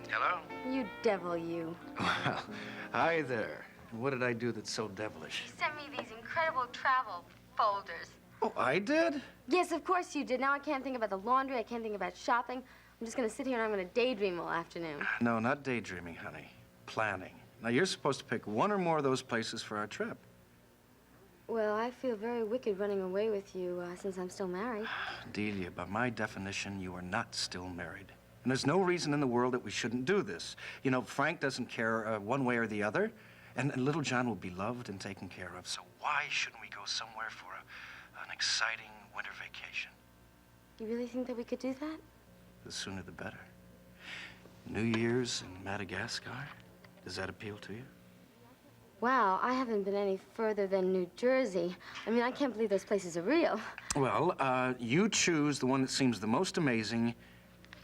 Hello? You devil, you. Well, hi there. What did I do that's so devilish? You sent me these incredible travel folders. Oh, I did? Yes, of course you did. Now I can't think about the laundry. I can't think about shopping. I'm just going to sit here and I'm going to daydream all afternoon. No, not daydreaming, honey. Planning. Now, you're supposed to pick one or more of those places for our trip. Well, I feel very wicked running away with you since I'm still married. Delia, by my definition, you are not still married. And there's no reason in the world that we shouldn't do this. You know, Frank doesn't care one way or the other, and little John will be loved and taken care of. So why shouldn't we go somewhere for an exciting winter vacation? You really think that we could do that? The sooner the better. New Year's in Madagascar? Does that appeal to you? Wow, I haven't been any further than New Jersey. I mean, I can't believe those places are real. Well, you choose the one that seems the most amazing,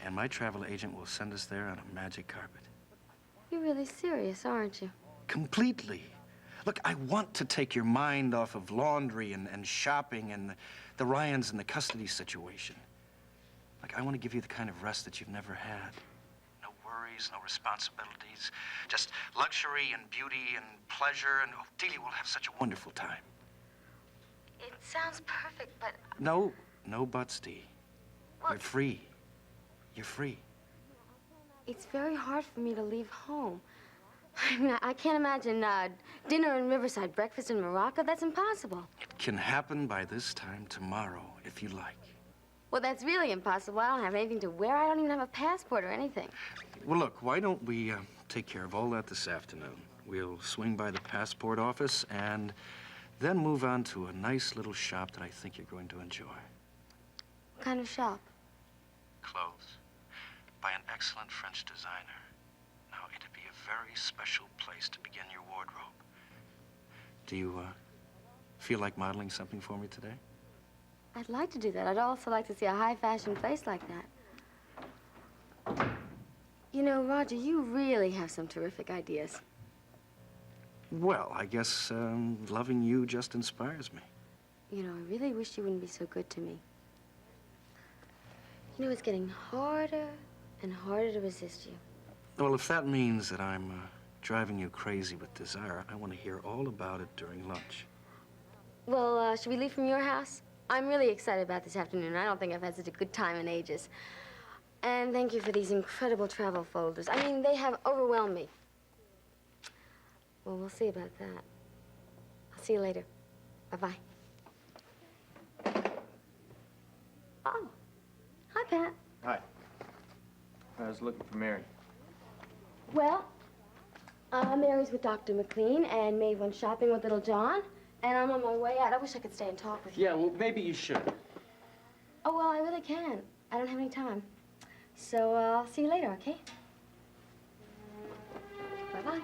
and my travel agent will send us there on a magic carpet. You're really serious, aren't you? Completely. Look, I want to take your mind off of laundry and shopping and the Ryans and the custody situation. Like, I want to give you the kind of rest that you've never had. No worries, no responsibilities, just luxury and beauty and pleasure, and oh, Delia, we'll have such a wonderful time. It sounds perfect, but... No buts, Dee. Well, You're free. You're free. it's very hard for me to leave home. I mean, I can't imagine dinner in Riverside, breakfast in Morocco. That's impossible. It can happen by this time tomorrow, if you like. Well, that's really impossible. I don't have anything to wear. I don't even have a passport or anything. Well, look, why don't we take care of all that this afternoon? We'll swing by the passport office and then move on to a nice little shop that I think you're going to enjoy. What kind of shop? Clothes by an excellent French designer. Now, it'd be a very special place to begin your wardrobe. Do you feel like modeling something for me today? I'd like to do that. I'd also like to see a high-fashion place like that. You know, Roger, you really have some terrific ideas. Well, I guess loving you just inspires me. You know, I really wish you wouldn't be so good to me. You know, it's getting harder and harder to resist you. Well, if that means that I'm driving you crazy with desire, I want to hear all about it during lunch. Well, should we leave from your house? I'm really excited about this afternoon. I don't think I've had such a good time in ages. And thank you for these incredible travel folders. I mean, they have overwhelmed me. Well, we'll see about that. I'll see you later. Bye-bye. Oh. Hi, Pat. Hi. I was looking for Mary. Well, Mary's with Dr. McLean, and Maeve went shopping with little John, and I'm on my way out. I wish I could stay and talk with you. Yeah, well, maybe you should. Oh, well, I really can. I don't have any time. So, I'll see you later, okay? Bye-bye.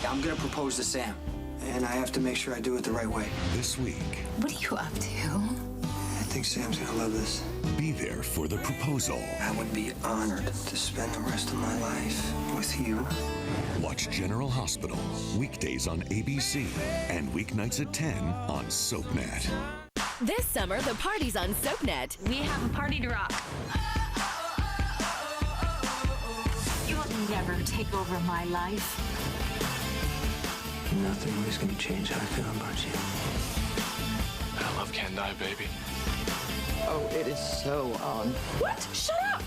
I'm gonna propose to Sam, and I have to make sure I do it the right way. This week, What are you up to? I think Sam's gonna love this. be there for the proposal. I would be honored to spend the rest of my life with you. Watch General Hospital, weekdays on ABC and weeknights at 10 on SoapNet. This summer, the party's on SoapNet. We have a party to rock. You want never take over my life. Nothing was gonna change how I feel about you. That love can't die, baby. Oh, it is so on. What? Shut up!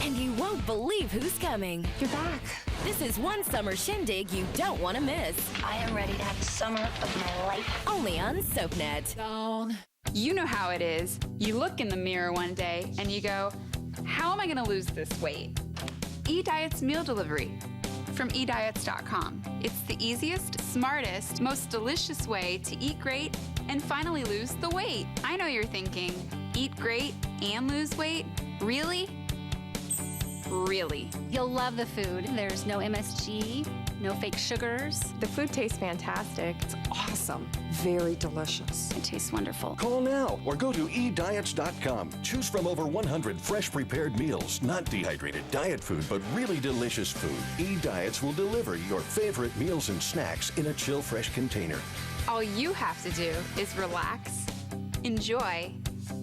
And you won't believe who's coming. You're back. This is one summer shindig you don't want to miss. I am ready to have the summer of my life. Only on SoapNet. You know how it is. You look in the mirror one day and you go, how am I gonna lose this weight? eDiets Meal Delivery from eDiets.com. It's the easiest, smartest, most delicious way to eat great and finally lose the weight. I know you're thinking, eat great and lose weight? Really? Really. You'll love the food. There's no MSG, no fake sugars. The food tastes fantastic. It's awesome. Very delicious. It tastes wonderful. Call now or go to eDiets.com. Choose from over 100 fresh prepared meals, not dehydrated diet food, but really delicious food. eDiets will deliver your favorite meals and snacks in a chill fresh container. All you have to do is relax, enjoy,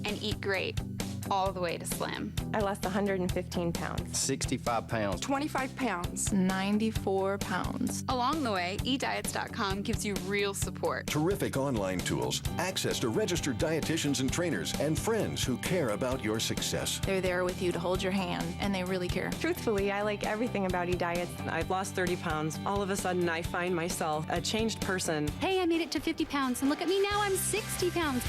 and eat great, all the way to slim. I lost 115 pounds. 65 pounds. 25 pounds. 94 pounds. Along the way, eDiets.com gives you real support. Terrific online tools, access to registered dietitians and trainers, and friends who care about your success. They're there with you to hold your hand, and they really care. Truthfully, I like everything about eDiets. I've lost 30 pounds. All of a sudden, I find myself a changed person. Hey, I made it to 50 pounds, and look at me now, I'm 60 pounds.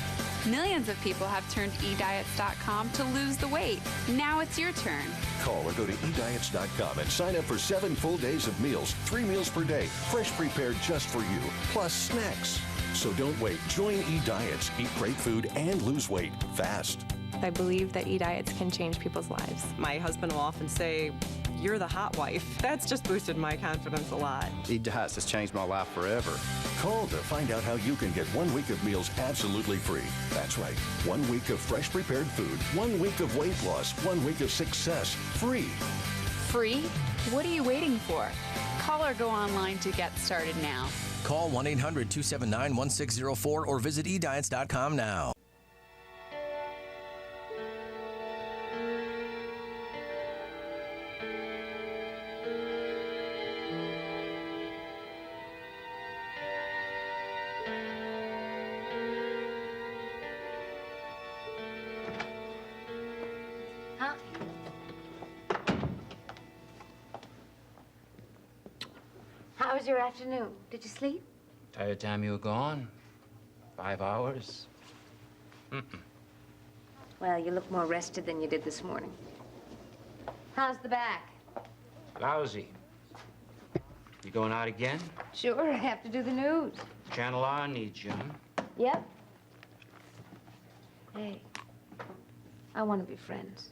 Millions of people have turned eDiets.com to lose the weight. Now it's your turn. Call or go to eDiets.com and sign up for 7 full days of meals, 3 meals per day, fresh prepared just for you, plus snacks. So don't wait. Join eDiets. Eat great food and lose weight fast. I believe that eDiets can change people's lives. My husband will often say, "You're the hot wife." That's just boosted my confidence a lot. eDiets has changed my life forever. Call to find out how you can get 1 week of meals absolutely free. That's right. 1 week of fresh prepared food, 1 week of weight loss, 1 week of success, free. Free? What are you waiting for? Call or go online to get started now. Call 1-800-279-1604 or visit eDiets.com now. Huh? How was your afternoon? Did you sleep? Entire time you were gone. 5 hours. Well, you look more rested than you did this morning. How's the back? Lousy. You going out again? Sure, I have to do the news. Channel R needs you, huh? Yep. Hey, I want to be friends.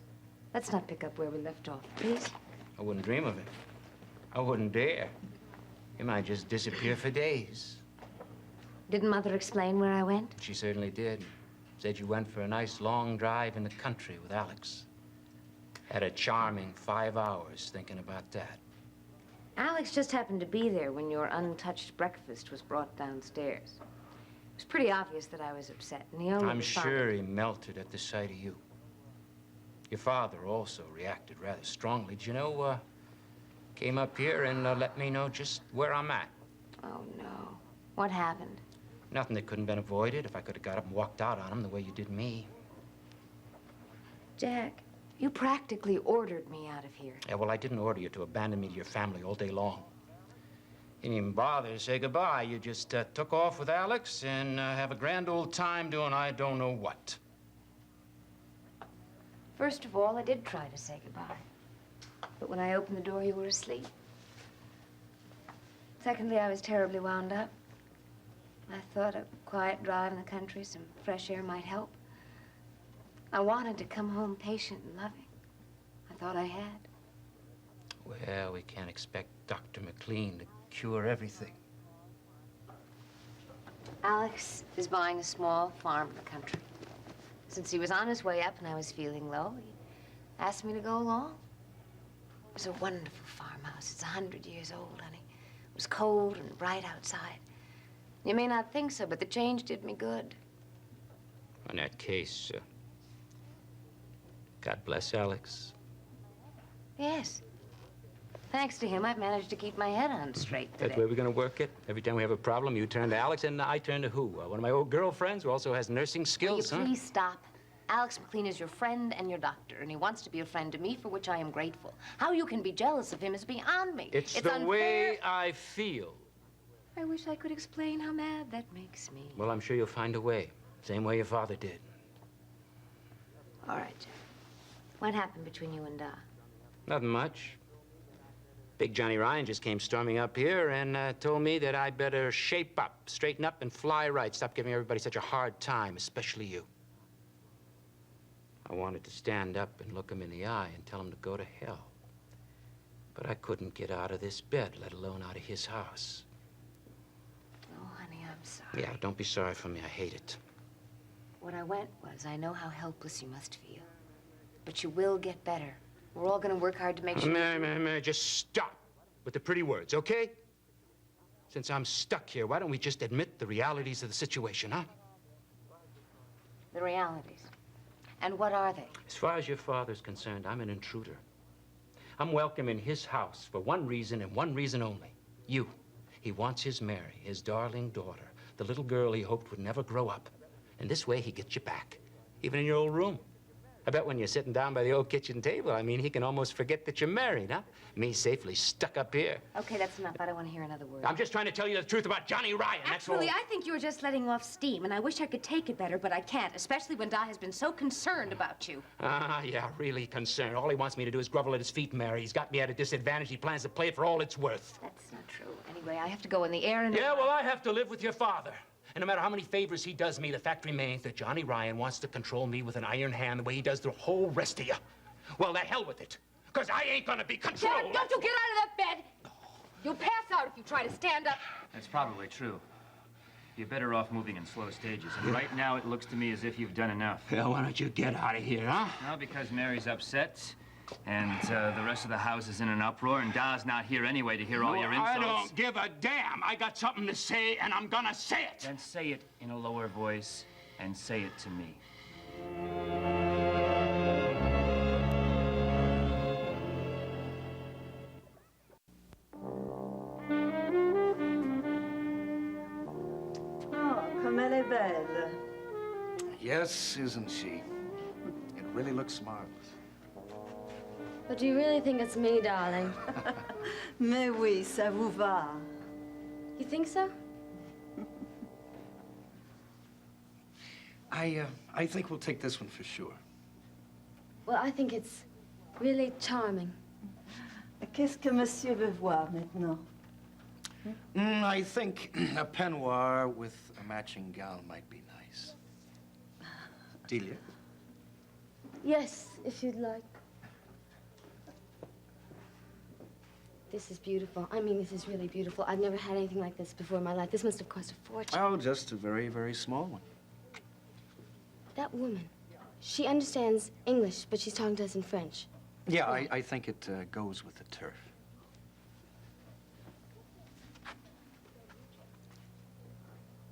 Let's not pick up where we left off, please. I wouldn't dream of it. I wouldn't dare. You might just disappear for days. Didn't Mother explain where I went? She certainly did. Said you went for a nice long drive in the country with Alex. Had a charming 5 hours thinking about that. Alex just happened to be there when your untouched breakfast was brought downstairs. It was pretty obvious that I was upset, and he only I'm responded- sure he melted at the sight of you. Your father also reacted rather strongly. Did you know, came up here and let me know just where I'm at. Oh, no. What happened? Nothing that couldn't have been avoided if I could have got up and walked out on him the way you did me. Jack, you practically ordered me out of here. Yeah, well, I didn't order you to abandon me to your family all day long. You didn't even bother to say goodbye. You just took off with Alex and have a grand old time doing I don't know what. First of all, I did try to say goodbye. But when I opened the door, you were asleep. Secondly, I was terribly wound up. I thought a quiet drive in the country, some fresh air might help. I wanted to come home patient and loving. I thought I had. Well, we can't expect Dr. McLean to cure everything. Alex is buying a small farm in the country. Since he was on his way up and I was feeling low, he asked me to go along. It was a wonderful farmhouse. It's 100 years old, honey. It was cold and bright outside. You may not think so, but the change did me good. In that case, God bless Alex. Yes. Thanks to him, I've managed to keep my head on straight today. That's where we're going to work it. Every time we have a problem, you turn to Alex, and I turn to who? One of my old girlfriends who also has nursing skills, Will you please stop? Alex McLean is your friend and your doctor, and he wants to be a friend to me, for which I am grateful. How you can be jealous of him is beyond me. It's the unfair. way I feel. I wish I could explain how mad that makes me. Well, I'm sure you'll find a way. Same way your father did. All right, Jeff. What happened between you and Da? Nothing much. Big Johnny Ryan just came storming up here and told me that I better shape up, straighten up, and fly right. Stop giving everybody such a hard time, especially you. I wanted to stand up and look him in the eye and tell him to go to hell. But I couldn't get out of this bed, let alone out of his house. Oh, honey, I'm sorry. Yeah, don't be sorry for me. I hate it. What I went was, I know how helpless you must feel. But you will get better. We're all gonna work hard to make sure... Mary, just stop with the pretty words, okay? Since I'm stuck here, why don't we just admit the realities of the situation, huh? The realities. And what are they? As far as your father's concerned, I'm an intruder. I'm welcome in his house for one reason and one reason only. You. He wants his Mary, his darling daughter, the little girl he hoped would never grow up. And this way he gets you back, even in your old room. I bet when you're sitting down by the old kitchen table, I mean, he can almost forget that you're married, huh? Me safely stuck up here. Okay, that's enough. I don't want to hear another word. I'm just trying to tell you the truth about Johnny Ryan, that's all. Actually, I think you're just letting off steam, and I wish I could take it better, but I can't, especially when Da has been so concerned about you. Yeah, really concerned. All he wants me to do is grovel at his feet, Mary. He's got me at a disadvantage. He plans to play it for all it's worth. That's not true. Anyway, I have to go in the air and... Yeah, well, I have to live with your father. And no matter how many favors he does me, the fact remains that Johnny Ryan wants to control me with an iron hand the way he does the whole rest of you. Well, the hell with it. Because I ain't gonna be controlled. Dad, don't you get out of that bed! You'll pass out if you try to stand up. That's probably true. You're better off moving in slow stages. And right now, it looks to me as if you've done enough. Well, why don't you get out of here, huh? Well, because Mary's upset, and the rest of the house is in an uproar, and Da's not here anyway to hear all your insults. I don't give a damn. I got something to say, and I'm gonna say it. Then say it in a lower voice, and say it to me. Oh, comme elle est belle. Yes, isn't she? It really looks marvelous. But do you really think it's me, darling? Mais oui, ça vous va. You think so? I think we'll take this one for sure. Well, I think it's really charming. Qu'est-ce que monsieur veut voir maintenant? I think a peignoir with a matching gown might be nice. Delia? Yes, if you'd like. This is beautiful. I mean, this is really beautiful. I've never had anything like this before in my life. This must have cost a fortune. Oh, just a very, very small one. That woman, she understands English, but she's talking to us in French. Yeah, I think it goes with the turf.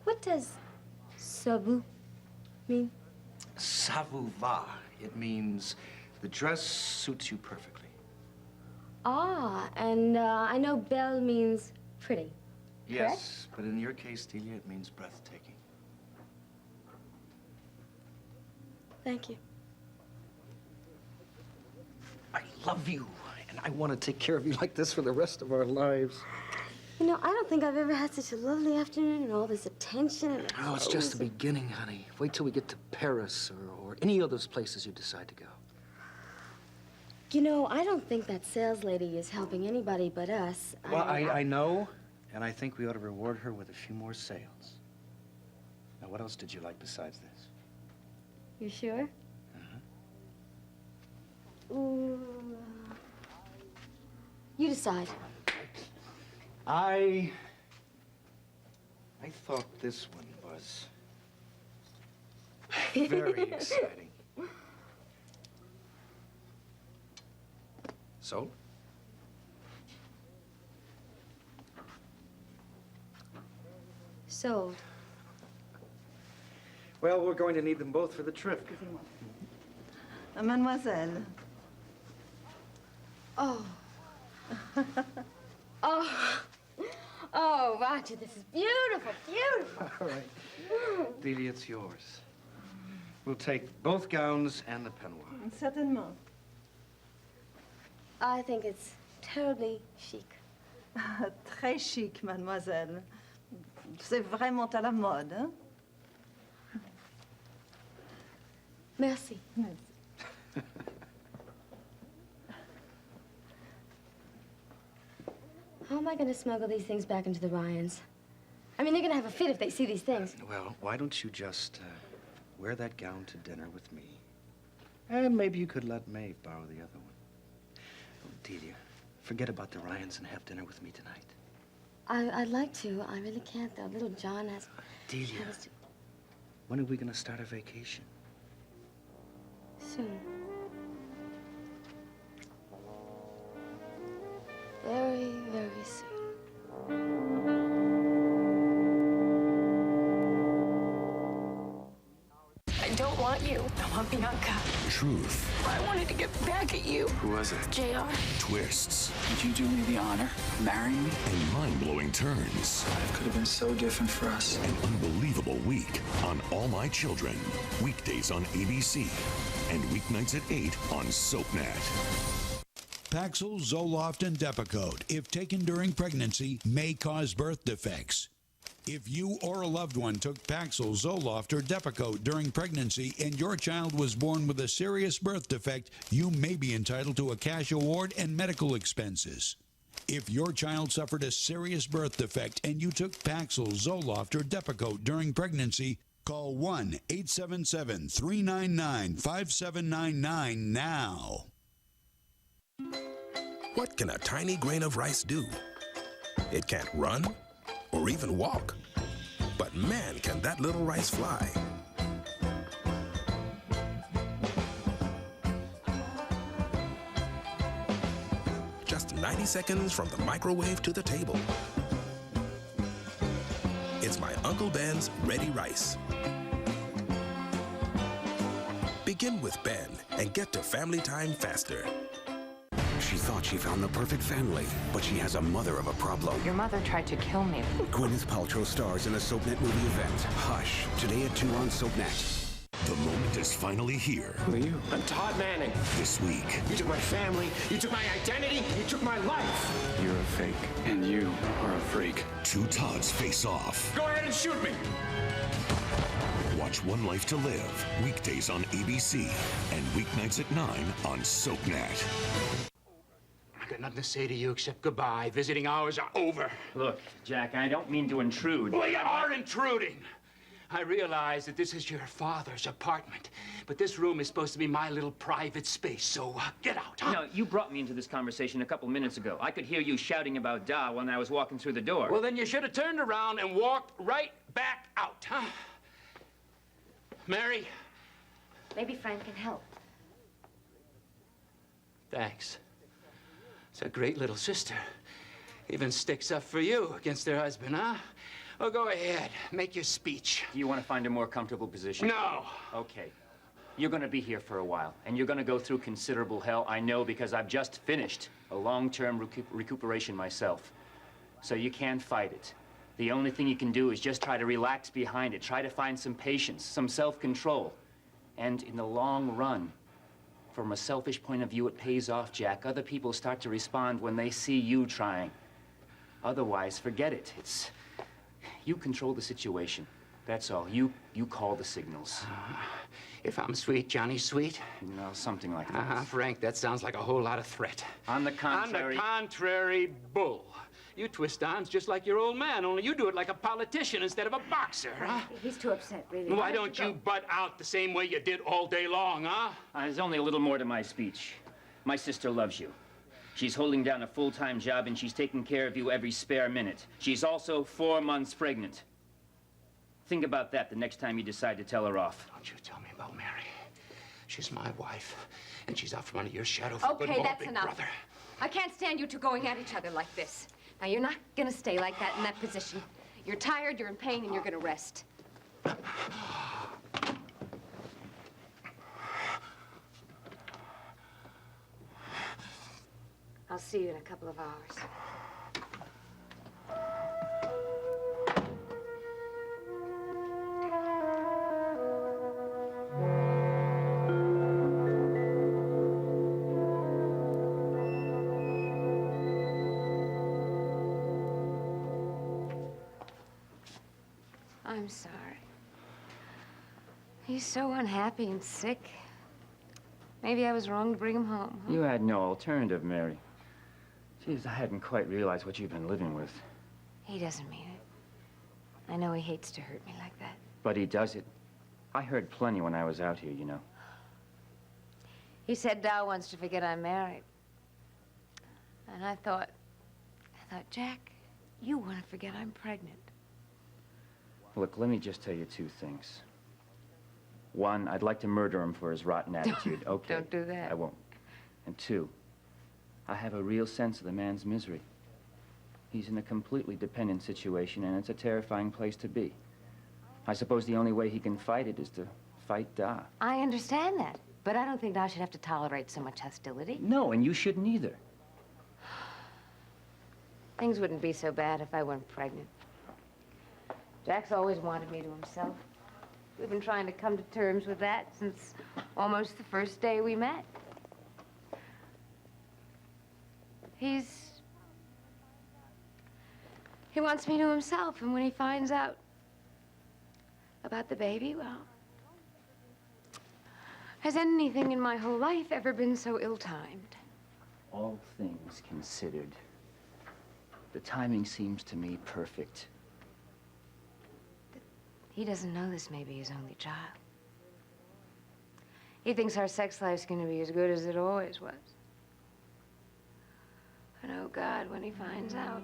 What does ça vous mean? Ça vous va. It means the dress suits you perfectly. Ah, and I know belle means pretty. Yes, correct? but in your case, Delia, it means breathtaking. Thank you. I love you, and I want to take care of you like this for the rest of our lives. You know, I don't think I've ever had such a lovely afternoon and all this attention and... Oh, it's just the beginning, honey. Wait till we get to Paris or any of those places you decide to go. You know, I don't think that sales lady is helping anybody but us. Well, I know, and I think we ought to reward her with a few more sales. Now, what else did you like besides this? You sure? Uh-huh. Ooh. You decide. I thought this one was very exciting. So? Sold. Well, we're going to need them both for the trip. Mademoiselle. Oh, Oh. Oh, Roger, this is beautiful, beautiful. All right. Delia, it's yours. We'll take both gowns and the peignoir. Certainement. I think it's terribly chic. Très chic, mademoiselle. C'est vraiment à la mode, hein? Merci. How am I going to smuggle these things back into the Ryans? I mean, they're going to have a fit if they see these things. Well, why don't you just wear that gown to dinner with me? And maybe you could let Maeve borrow the other one. Oh, Delia, forget about the Ryans and have dinner with me tonight. I'd like to. I really can't, though. Little John has... Delia, when are we going to start our vacation? Soon. Very, very soon. I don't want you. I want Bianca. Truth. I wanted to get back at you. Who was it? JR. Twists. Would you do me the honor of marrying me? And mind-blowing turns. Life could have been so different for us. An unbelievable week on All My Children. Weekdays on ABC. And weeknights at 8 on SoapNet. Paxil, Zoloft, and Depakote, if taken during pregnancy, may cause birth defects. If you or a loved one took Paxil, Zoloft, or Depakote during pregnancy and your child was born with a serious birth defect, you may be entitled to a cash award and medical expenses. If your child suffered a serious birth defect and you took Paxil, Zoloft, or Depakote during pregnancy, call 1-877-399-5799 now. What can a tiny grain of rice do? It can't run or even walk. But man, can that little rice fly. Just 90 seconds from the microwave to the table. It's my Uncle Ben's Ready Rice. Begin with Ben and get to family time faster. She thought she found the perfect family, but she has a mother of a problem. Your mother tried to kill me. Gwyneth Paltrow stars in a SoapNet movie event, Hush, today at 2 on SoapNet. The moment is finally here. Who are you? I'm Todd Manning. This week. You took my family, you took my identity, you took my life. You're a fake, and you are a freak. Two Todds face off. Go ahead and shoot me. Watch One Life to Live, weekdays on ABC, and weeknights at 9 on SoapNet. I got nothing to say to you except goodbye. Visiting hours are over. Look, Jack, I don't mean to intrude. Well, you are intruding. I realize that this is your father's apartment, but this room is supposed to be my little private space, so get out, huh? No, you brought me into this conversation a couple minutes ago. I could hear you shouting about Da when I was walking through the door. Well, then you should have turned around and walked right back out, huh? Mary? Maybe Frank can help. Thanks. It's a great little sister. Even sticks up for you against her husband, huh? Oh, go ahead. Make your speech. Do you want to find a more comfortable position? No. Okay. You're going to be here for a while, and you're going to go through considerable hell, I know, because I've just finished a long-term recuperation myself. So you can't fight it. The only thing you can do is just try to relax behind it. Try to find some patience, some self-control. And in the long run, from a selfish point of view, it pays off, Jack. Other people start to respond when they see you trying. Otherwise, forget it. You control the situation. That's all. You call the signals. If I'm sweet, Johnny's sweet? No, something like that. Frank, that sounds like a whole lot of threat. On the contrary... On the contrary, bull. You twist arms just like your old man, only you do it like a politician instead of a boxer, huh? He's too upset, really. Why don't you butt out the same way you did all day long, huh? There's only a little more to my speech. My sister loves you. She's holding down a full-time job, and she's taking care of you every spare minute. She's also 4 months pregnant. Think about that the next time you decide to tell her off. Don't you tell me about Mary. She's my wife, and she's out from under your shadow for good Okay, more, that's big enough. brother. I can't stand you two going at each other like this. Now, you're not gonna stay like that in that position. You're tired, you're in pain, and you're gonna rest. I'll see you in a couple of hours. I'm sorry. He's so unhappy and sick. Maybe I was wrong to bring him home. Huh? You had no alternative, Mary. Jeez, I hadn't quite realized what you've been living with. He doesn't mean it. I know he hates to hurt me like that. But he does it. I heard plenty when I was out here, you know. He said Dow wants to forget I'm married. And I thought, Jack, you want to forget I'm pregnant. Look, let me just tell you two things. One, I'd like to murder him for his rotten attitude. Okay. Don't do that. I won't. And two, I have a real sense of the man's misery. He's in a completely dependent situation, and it's a terrifying place to be. I suppose the only way he can fight it is to fight Da. I understand that, but I don't think Dow should have to tolerate so much hostility. No, and you shouldn't either. Things wouldn't be so bad if I weren't pregnant. Jack's always wanted me to himself. We've been trying to come to terms with that since almost the first day we met. He wants me to himself, and when he finds out about the baby, well, has anything in my whole life ever been so ill-timed? All things considered, the timing seems to me perfect. He doesn't know this may be his only child. He thinks our sex life's gonna be as good as it always was. And oh God, when he finds out.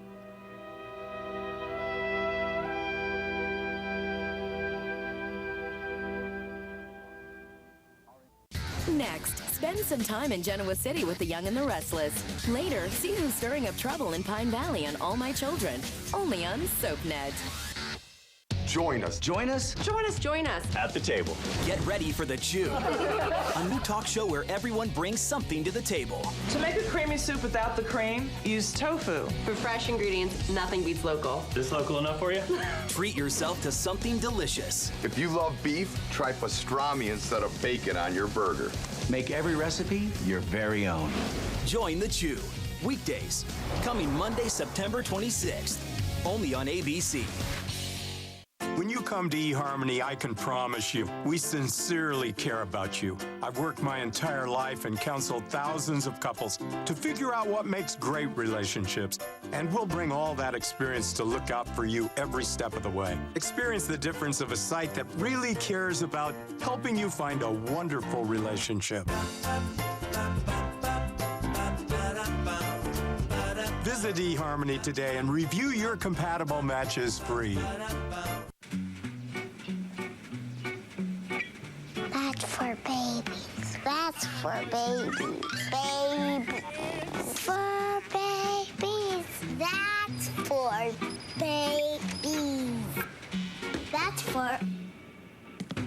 Next, spend some time in Genoa City with the young and the restless. Later, see who's stirring up trouble in Pine Valley on All My Children. Only on SoapNet. Join us. Join us? Join us, join us. At the table. Get ready for The Chew, a new talk show where everyone brings something to the table. To make a creamy soup without the cream, use tofu. For fresh ingredients, nothing beats local. This local enough for you? Treat yourself to something delicious. If you love beef, try pastrami instead of bacon on your burger. Make every recipe your very own. Join The Chew. Weekdays. Coming Monday, September 26th. Only on ABC. When you come to eHarmony, I can promise you, we sincerely care about you. I've worked my entire life and counseled thousands of couples to figure out what makes great relationships. And we'll bring all that experience to look out for you every step of the way. Experience the difference of a site that really cares about helping you find a wonderful relationship. Visit eHarmony today and review your compatible matches free. That's for babies. That's for babies. Babies. For babies. That's for babies. That's for...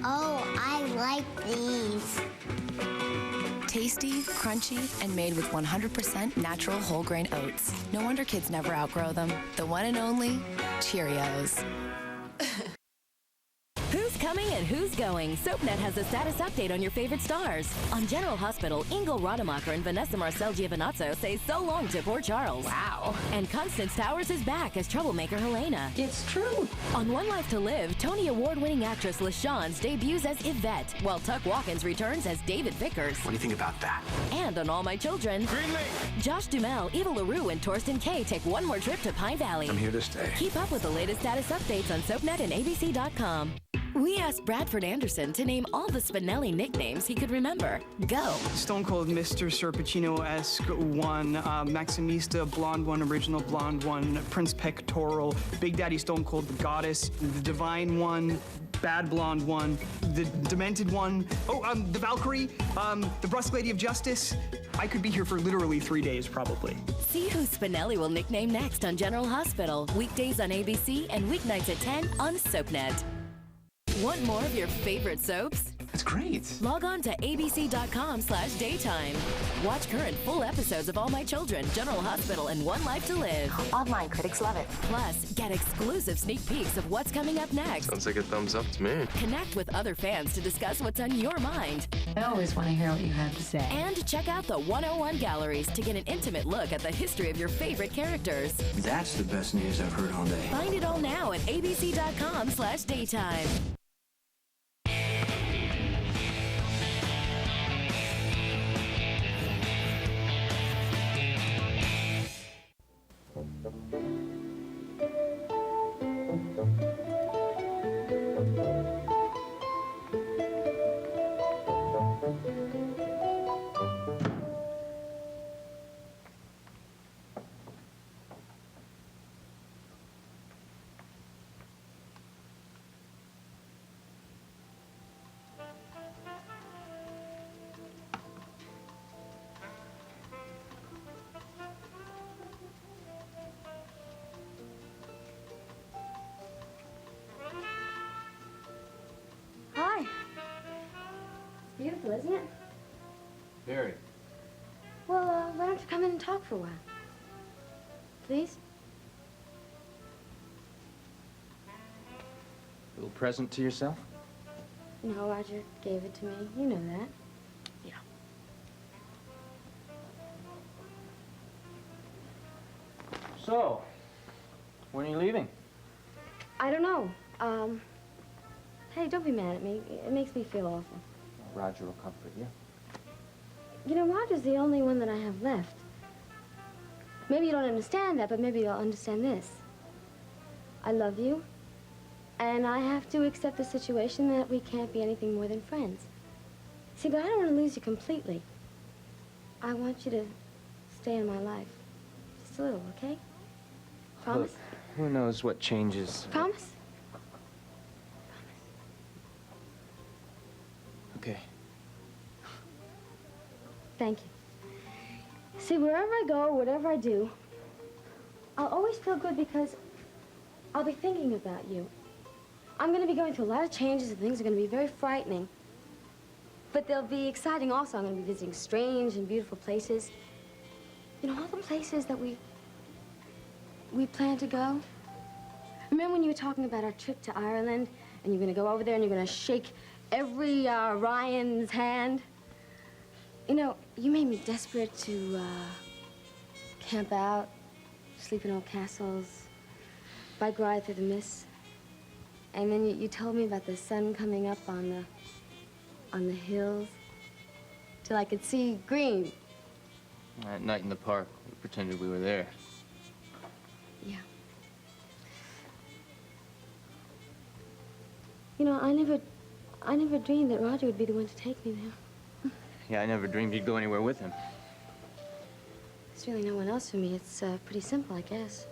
Oh, I like these. Tasty, crunchy, and made with 100% natural whole grain oats. No wonder kids never outgrow them. The one and only Cheerios. Who's coming and who's going? SoapNet has a status update on your favorite stars. On General Hospital, Ingo Rademacher and Vanessa Marcel Giovinazzo say so long to poor Charles. Wow. And Constance Towers is back as troublemaker Helena. It's true. On One Life to Live, Tony Award-winning actress LaShawns debuts as Yvette, while Tuck Watkins returns as David Vickers. What do you think about that? And on All My Children, Josh Duhamel, Eva LaRue, and Torsten Kay take one more trip to Pine Valley. I'm here to stay. Keep up with the latest status updates on SoapNet and ABC.com. We asked Bradford Anderson to name all the Spinelli nicknames he could remember. Go. Stone Cold Mr. Serpacino-esque one, Maximista, Blonde one, Original Blonde one, Prince Pectoral, Big Daddy Stone Cold, the Goddess, the Divine one, Bad Blonde one, the Demented one, the Valkyrie, the Brusque Lady of Justice. I could be here for literally 3 days, probably. See who Spinelli will nickname next on General Hospital. Weekdays on ABC and weeknights at 10 on SoapNet. Want more of your favorite soaps? That's great. Log on to abc.com/daytime. Watch current full episodes of All My Children, General Hospital, and One Life to Live. Online critics love it. Plus, get exclusive sneak peeks of what's coming up next. Sounds like a thumbs up to me. Connect with other fans to discuss what's on your mind. I always want to hear what you have to say. And check out the 101 galleries to get an intimate look at the history of your favorite characters. That's the best news I've heard all day. Find it all now at abc.com/daytime. Hi. It's beautiful, isn't it? Very. Well, why don't you come in and talk for a while? Please? Little present to yourself? No, Roger gave it to me. You know that. Yeah. So, when are you leaving? I don't know. Hey, don't be mad at me. It makes me feel awful. Roger will comfort you. You know, Roger's the only one that I have left. Maybe you don't understand that, but maybe you'll understand this. I love you, and I have to accept the situation that we can't be anything more than friends. See, but I don't want to lose you completely. I want you to stay in my life. Just a little, okay? Promise? Look, who knows what changes. Promise? Okay. Thank you. See, wherever I go, whatever I do, I'll always feel good because I'll be thinking about you. I'm going to be going through a lot of changes and things are going to be very frightening. But they'll be exciting also. I'm going to be visiting strange and beautiful places. You know, all the places that we plan to go. Remember when you were talking about our trip to Ireland and you're going to go over there and you're going to shake every Ryan's hand? You know, you made me desperate to camp out, sleep in old castles, bike ride through the mist. And then you told me about the sun coming up on the hills till I could see green. At night in the park, we pretended we were there. Yeah. You know, I never dreamed that Roger would be the one to take me there. Yeah, I never dreamed you'd go anywhere with him. There's really no one else for me. It's pretty simple, I guess.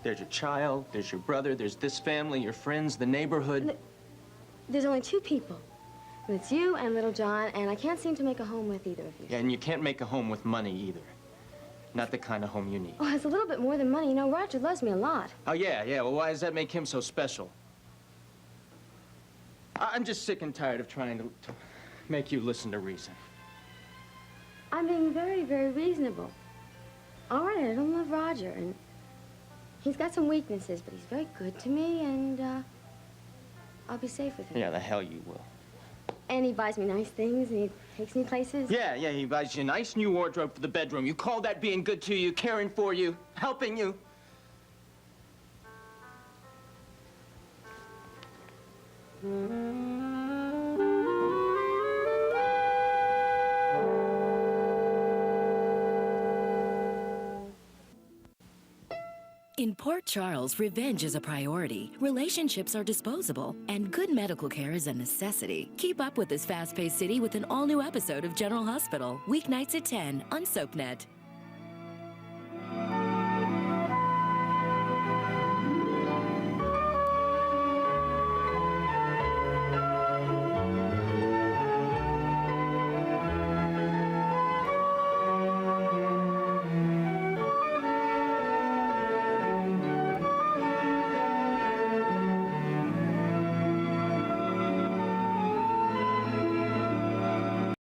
There's your child, there's your brother, there's this family, your friends, the neighborhood. There's only two people. And it's you and little John, and I can't seem to make a home with either of you. Yeah, and you can't make a home with money either. Not the kind of home you need. Oh, it's a little bit more than money. You know, Roger loves me a lot. Oh, yeah. Well, why does that make him so special? I'm just sick and tired of trying to make you listen to reason. I'm being very, very reasonable. All right, I don't love Roger, and he's got some weaknesses, but he's very good to me, and I'll be safe with him. Yeah, the hell you will. And he buys me nice things, and he takes me places. Yeah, he buys you a nice new wardrobe for the bedroom. You call that being good to you, caring for you, helping you? In Port Charles, revenge is a priority, relationships are disposable, and good medical care is a necessity. Keep up with this fast-paced city with an all-new episode of General Hospital, weeknights at 10 on SoapNet.